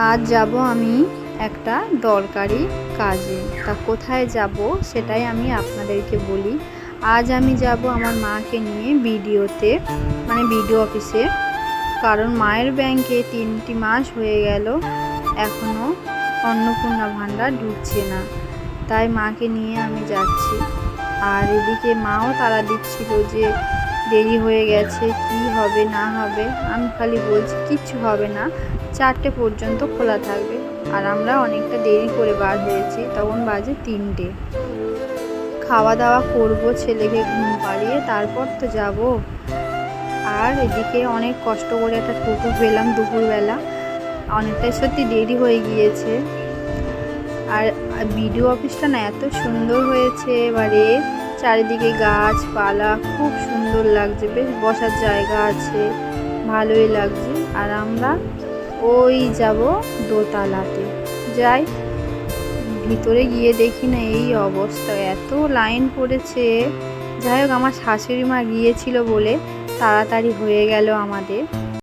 আজ যাব আমি একটা দরকারি কাজে। তা কোথায় যাব সেটাই আমি আপনাদেরকে বলি। আজ আমি যাব আমার মাকে নিয়ে বিডিওতে, মানে বিডিও অফিসে। কারণ মায়ের ব্যাংকে 3টি মাস হয়ে গেল, এখনও অন্নপূর্ণা ভাণ্ডার ঢুকছে না। তাই মাকে নিয়ে আমি যাচ্ছি। আর এদিকে মাও তাড়া দিচ্ছিল যে দেরি হয়ে গেছে, কি হবে না হবে। আমি খালি বলছি কিচ্ছু হবে না, 4টে পর্যন্ত খোলা থাকবে। আর আমরা অনেকটা দেরি করে বার হয়েছি, তখন বাজে 3টে। খাওয়া দাওয়া করবো, ছেলেকে ঘুম পাড়িয়ে তারপর তো যাব। আর এদিকে অনেক কষ্ট করে একটা টোটো পেলাম দুপুরবেলা, অনেকটাই সত্যি দেরি হয়ে গিয়েছে। আর বিডিও অফিসটা না এত সুন্দর হয়েছে, এবারে চারিদিকে গাছপালা খুব সুন্দর লাগছে, বেশ বসার জায়গা আছে, ভালোই লাগছে। আর আমরা ওই যাব দোতলাতে। যাই, ভিতরে গিয়ে দেখি না এই অবস্থা, এত লাইন পড়েছে। যাই হোক, আমার শাশুড়ি মা গিয়েছিল বলে তাড়াতাড়ি হয়ে গেল আমাদের।